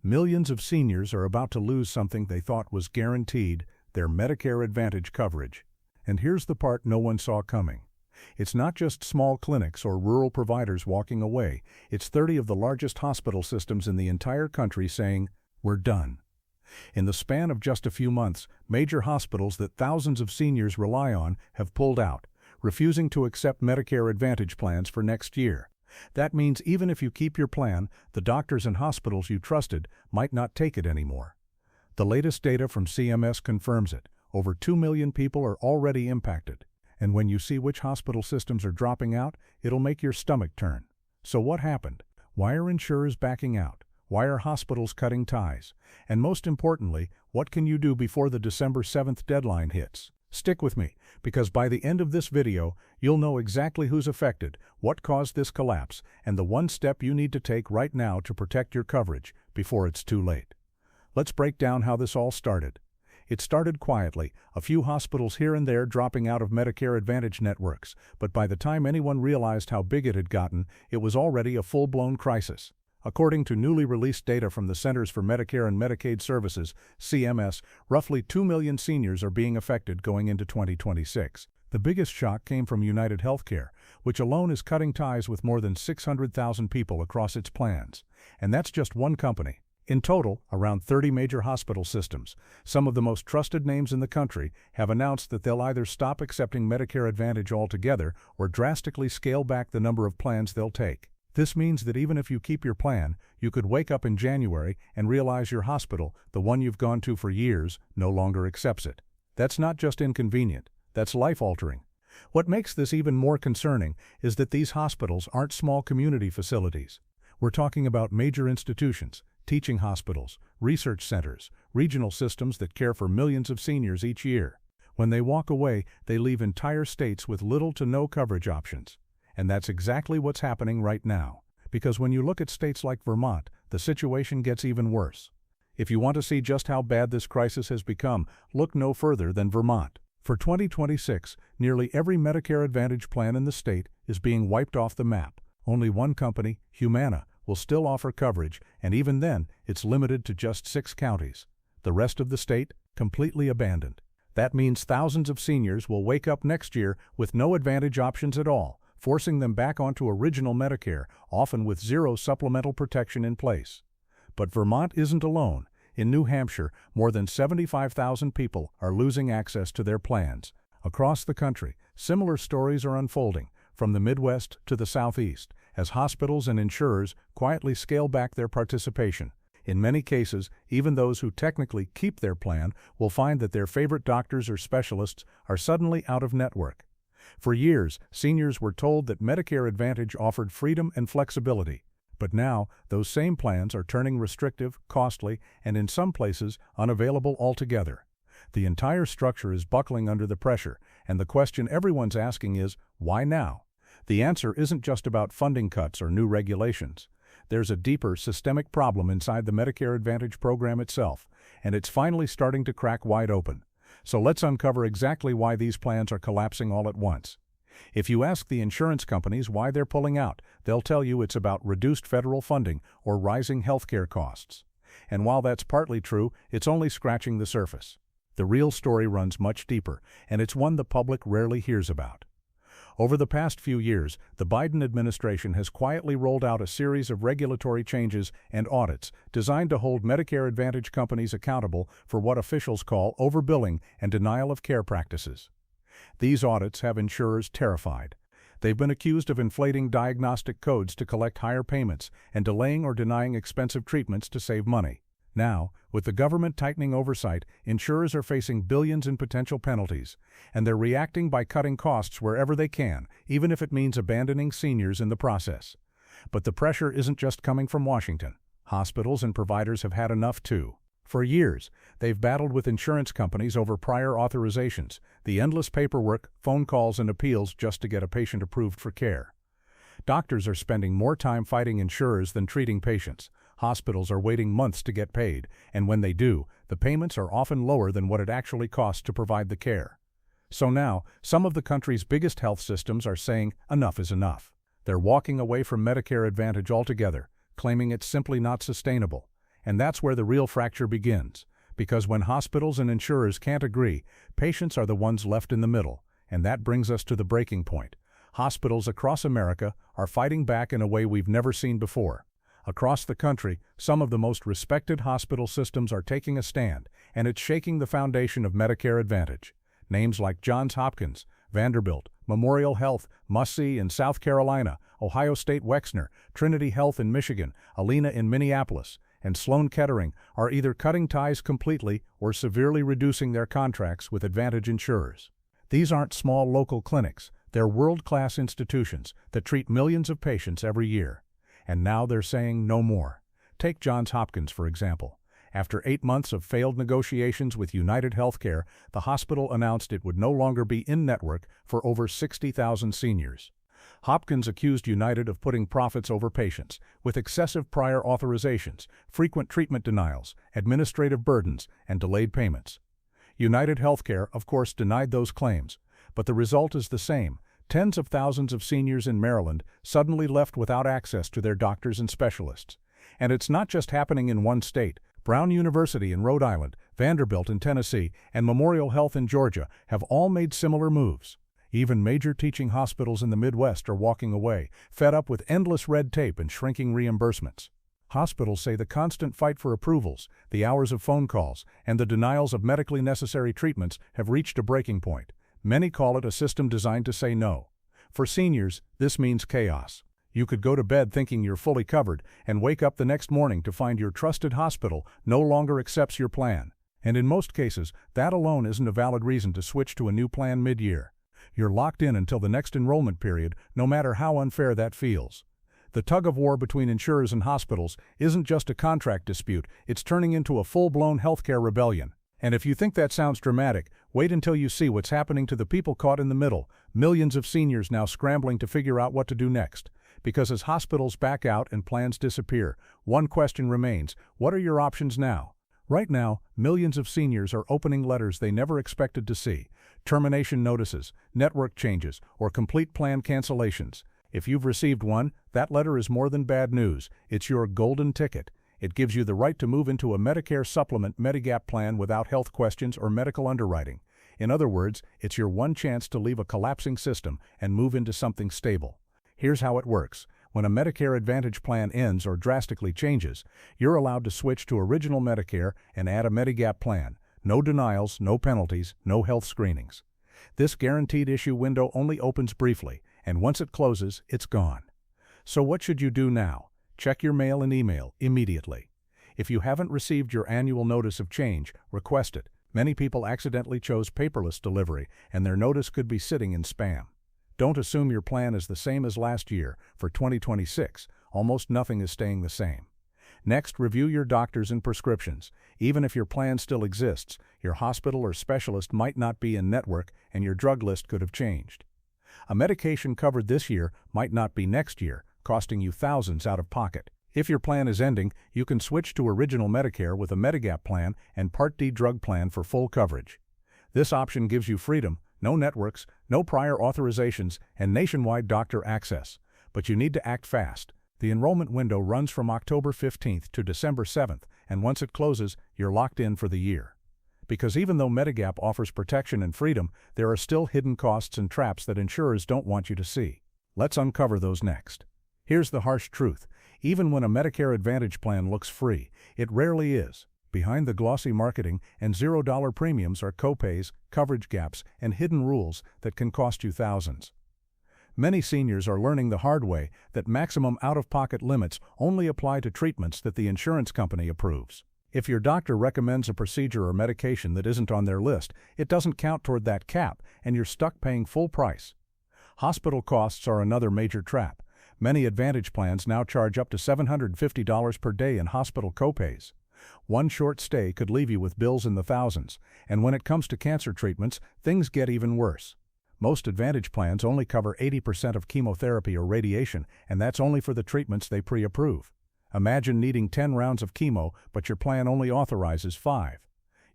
Millions of seniors are about to lose something they thought was guaranteed, their Medicare Advantage coverage. And here's the part no one saw coming. It's not just small clinics or rural providers walking away, it's 30 of the largest hospital systems in the entire country saying, "We're done." In the span of just a few months, major hospitals that thousands of seniors rely on have pulled out, refusing to accept Medicare Advantage plans for next year. That means even if you keep your plan, the doctors and hospitals you trusted might not take it anymore. The latest data from CMS confirms it. Over 2 million people are already impacted. And when you see which hospital systems are dropping out, it'll make your stomach turn. So what happened? Why are insurers backing out? Why are hospitals cutting ties? And most importantly, what can you do before the December 7th deadline hits? Stick with me, because by the end of this video, you'll know exactly who's affected, what caused this collapse, and the one step you need to take right now to protect your coverage before it's too late. Let's break down how this all started. It started quietly, a few hospitals here and there dropping out of Medicare Advantage networks, but by the time anyone realized how big it had gotten, it was already a full-blown crisis. According to newly released data from the Centers for Medicare and Medicaid Services, CMS, roughly 2 million seniors are being affected going into 2026. The biggest shock came from United Healthcare, which alone is cutting ties with more than 600,000 people across its plans. And that's just one company. In total, around 30 major hospital systems, some of the most trusted names in the country, have announced that they'll either stop accepting Medicare Advantage altogether or drastically scale back the number of plans they'll take. This means that even if you keep your plan, you could wake up in January and realize your hospital, the one you've gone to for years, no longer accepts it. That's not just inconvenient, that's life-altering. What makes this even more concerning is that these hospitals aren't small community facilities. We're talking about major institutions, teaching hospitals, research centers, regional systems that care for millions of seniors each year. When they walk away, they leave entire states with little to no coverage options. And that's exactly what's happening right now. Because when you look at states like Vermont, the situation gets even worse. If you want to see just how bad this crisis has become, look no further than Vermont. For 2026, nearly every Medicare Advantage plan in the state is being wiped off the map. Only one company, Humana, will still offer coverage, and even then, it's limited to just 6 counties. The rest of the state, completely abandoned. That means thousands of seniors will wake up next year with no Advantage options at all, forcing them back onto original Medicare, often with zero supplemental protection in place. But Vermont isn't alone. In New Hampshire, more than 75,000 people are losing access to their plans. Across the country, similar stories are unfolding, from the Midwest to the Southeast, as hospitals and insurers quietly scale back their participation. In many cases, even those who technically keep their plan will find that their favorite doctors or specialists are suddenly out of network. For years, seniors were told that Medicare Advantage offered freedom and flexibility. But now, those same plans are turning restrictive, costly, and in some places, unavailable altogether. The entire structure is buckling under the pressure, and the question everyone's asking is, why now? The answer isn't just about funding cuts or new regulations. There's a deeper, systemic problem inside the Medicare Advantage program itself, and it's finally starting to crack wide open. So let's uncover exactly why these plans are collapsing all at once. If you ask the insurance companies why they're pulling out, they'll tell you it's about reduced federal funding or rising healthcare costs. And while that's partly true, it's only scratching the surface. The real story runs much deeper, and it's one the public rarely hears about. Over the past few years, the Biden administration has quietly rolled out a series of regulatory changes and audits designed to hold Medicare Advantage companies accountable for what officials call overbilling and denial of care practices. These audits have insurers terrified. They've been accused of inflating diagnostic codes to collect higher payments and delaying or denying expensive treatments to save money. Now, with the government tightening oversight, insurers are facing billions in potential penalties, and they're reacting by cutting costs wherever they can, even if it means abandoning seniors in the process. But the pressure isn't just coming from Washington. Hospitals and providers have had enough too. For years, they've battled with insurance companies over prior authorizations, the endless paperwork, phone calls, and appeals just to get a patient approved for care. Doctors are spending more time fighting insurers than treating patients. Hospitals are waiting months to get paid, and when they do, the payments are often lower than what it actually costs to provide the care. So now, some of the country's biggest health systems are saying enough is enough. They're walking away from Medicare Advantage altogether, claiming it's simply not sustainable. And that's where the real fracture begins. Because when hospitals and insurers can't agree, patients are the ones left in the middle. And that brings us to the breaking point. Hospitals across America are fighting back in a way we've never seen before. Across the country, some of the most respected hospital systems are taking a stand, and it's shaking the foundation of Medicare Advantage. Names like Johns Hopkins, Vanderbilt, Memorial Health, Must-See in South Carolina, Ohio State Wexner, Trinity Health in Michigan, Alina in Minneapolis, and Sloan Kettering are either cutting ties completely or severely reducing their contracts with Advantage insurers. These aren't small local clinics, they're world-class institutions that treat millions of patients every year. And now they're saying no more. Take Johns Hopkins, for example. After 8 months of failed negotiations with United Healthcare, the hospital announced it would no longer be in-network for over 60,000 seniors. Hopkins accused United of putting profits over patients, with excessive prior authorizations, frequent treatment denials, administrative burdens, and delayed payments. United Healthcare, of course, denied those claims, but the result is the same. Tens of thousands of seniors in Maryland suddenly left without access to their doctors and specialists. And it's not just happening in one state. Brown University in Rhode Island, Vanderbilt in Tennessee, and Memorial Health in Georgia have all made similar moves. Even major teaching hospitals in the Midwest are walking away, fed up with endless red tape and shrinking reimbursements. Hospitals say the constant fight for approvals, the hours of phone calls, and the denials of medically necessary treatments have reached a breaking point. Many call it a system designed to say no. For seniors, this means chaos. You could go to bed thinking you're fully covered and wake up the next morning to find your trusted hospital no longer accepts your plan. And in most cases, that alone isn't a valid reason to switch to a new plan mid-year. You're locked in until the next enrollment period, no matter how unfair that feels. The tug-of-war between insurers and hospitals isn't just a contract dispute, it's turning into a full-blown healthcare rebellion. And if you think that sounds dramatic, wait until you see what's happening to the people caught in the middle, millions of seniors now scrambling to figure out what to do next. Because as hospitals back out and plans disappear, one question remains: what are your options now? Right now, millions of seniors are opening letters they never expected to see, termination notices, network changes, or complete plan cancellations. If you've received one, that letter is more than bad news, it's your golden ticket. It gives you the right to move into a Medicare Supplement Medigap plan without health questions or medical underwriting. In other words, it's your one chance to leave a collapsing system and move into something stable. Here's how it works. When a Medicare Advantage plan ends or drastically changes, you're allowed to switch to Original Medicare and add a Medigap plan. No denials, no penalties, no health screenings. This guaranteed issue window only opens briefly, and once it closes, it's gone. So what should you do now? Check your mail and email immediately. If you haven't received your annual notice of change, request it. Many people accidentally chose paperless delivery, and their notice could be sitting in spam. Don't assume your plan is the same as last year. For 2026, almost nothing is staying the same. Next, review your doctors and prescriptions. Even if your plan still exists, your hospital or specialist might not be in network, and your drug list could have changed. A medication covered this year might not be next year, costing you thousands out of pocket. If your plan is ending, you can switch to Original Medicare with a Medigap plan and Part D drug plan for full coverage. This option gives you freedom, no networks, no prior authorizations, and nationwide doctor access. But you need to act fast. The enrollment window runs from October 15th to December 7th, and once it closes, you're locked in for the year. Because even though Medigap offers protection and freedom, there are still hidden costs and traps that insurers don't want you to see. Let's uncover those next. Here's the harsh truth. Even when a Medicare Advantage plan looks free, it rarely is. Behind the glossy marketing and $0 premiums are copays, coverage gaps, and hidden rules that can cost you thousands. Many seniors are learning the hard way that maximum out-of-pocket limits only apply to treatments that the insurance company approves. If your doctor recommends a procedure or medication that isn't on their list, it doesn't count toward that cap, and you're stuck paying full price. Hospital costs are another major trap. Many Advantage plans now charge up to $750 per day in hospital copays. One short stay could leave you with bills in the thousands, and when it comes to cancer treatments, things get even worse. Most Advantage plans only cover 80% of chemotherapy or radiation, and that's only for the treatments they pre-approve. Imagine needing 10 rounds of chemo, but your plan only authorizes 5.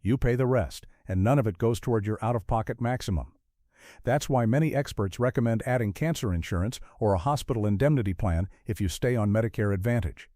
You pay the rest, and none of it goes toward your out-of-pocket maximum. That's why many experts recommend adding cancer insurance or a hospital indemnity plan if you stay on Medicare Advantage.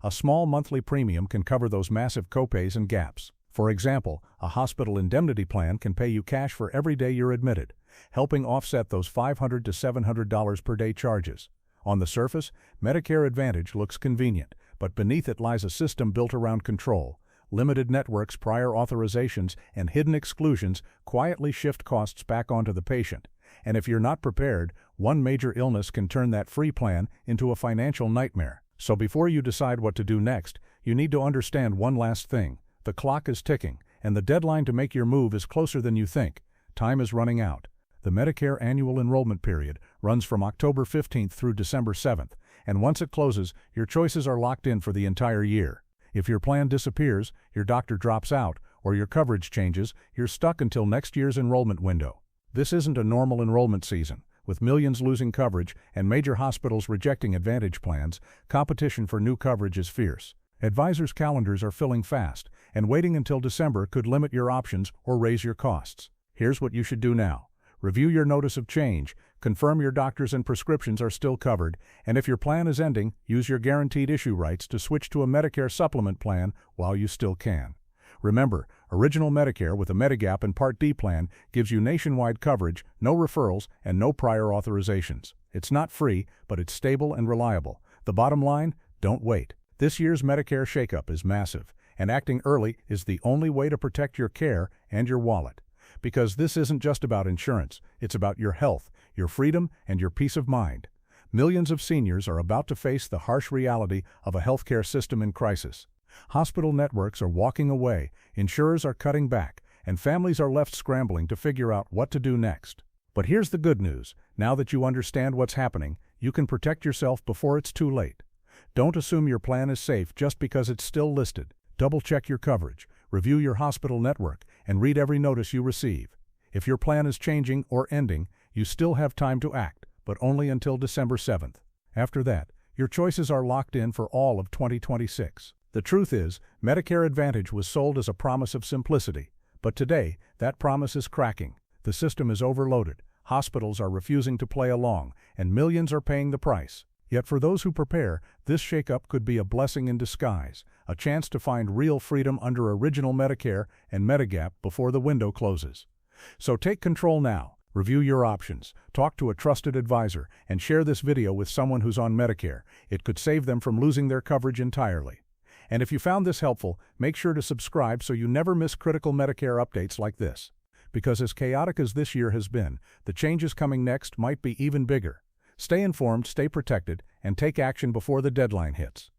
A small monthly premium can cover those massive copays and gaps. For example, a hospital indemnity plan can pay you cash for every day you're admitted, helping offset those $500 to $700 per day charges. On the surface, Medicare Advantage looks convenient, but beneath it lies a system built around control. Limited networks, prior authorizations, and hidden exclusions quietly shift costs back onto the patient. And if you're not prepared, one major illness can turn that free plan into a financial nightmare. So before you decide what to do next, you need to understand one last thing. The clock is ticking, and the deadline to make your move is closer than you think. Time is running out. The Medicare annual enrollment period runs from October 15th through December 7th, and once it closes, your choices are locked in for the entire year. If your plan disappears, your doctor drops out, or your coverage changes, you're stuck until next year's enrollment window. This isn't a normal enrollment season. With millions losing coverage and major hospitals rejecting Advantage plans, competition for new coverage is fierce. Advisors' calendars are filling fast, and waiting until December could limit your options or raise your costs. Here's what you should do now. Review your notice of change, confirm your doctors and prescriptions are still covered, and if your plan is ending, use your guaranteed issue rights to switch to a Medicare supplement plan while you still can. Remember, Original Medicare with a Medigap and Part D plan gives you nationwide coverage, no referrals, and no prior authorizations. It's not free, but it's stable and reliable. The bottom line? Don't wait. This year's Medicare shakeup is massive, and acting early is the only way to protect your care and your wallet. Because this isn't just about insurance, it's about your health, your freedom, and your peace of mind. Millions of seniors are about to face the harsh reality of a healthcare system in crisis. Hospital networks are walking away, insurers are cutting back, and families are left scrambling to figure out what to do next. But here's the good news. Now that you understand what's happening, you can protect yourself before it's too late. Don't assume your plan is safe just because it's still listed. Double-check your coverage, review your hospital network, and read every notice you receive. If your plan is changing or ending, you still have time to act, but only until December 7th. After that, your choices are locked in for all of 2026. The truth is, Medicare Advantage was sold as a promise of simplicity, but today, that promise is cracking. The system is overloaded, hospitals are refusing to play along, and millions are paying the price. Yet for those who prepare, this shakeup could be a blessing in disguise, a chance to find real freedom under Original Medicare and Medigap before the window closes. So take control now. Review your options, talk to a trusted advisor, and share this video with someone who's on Medicare. It could save them from losing their coverage entirely. And if you found this helpful, make sure to subscribe so you never miss critical Medicare updates like this. Because as chaotic as this year has been, the changes coming next might be even bigger. Stay informed, stay protected, and take action before the deadline hits.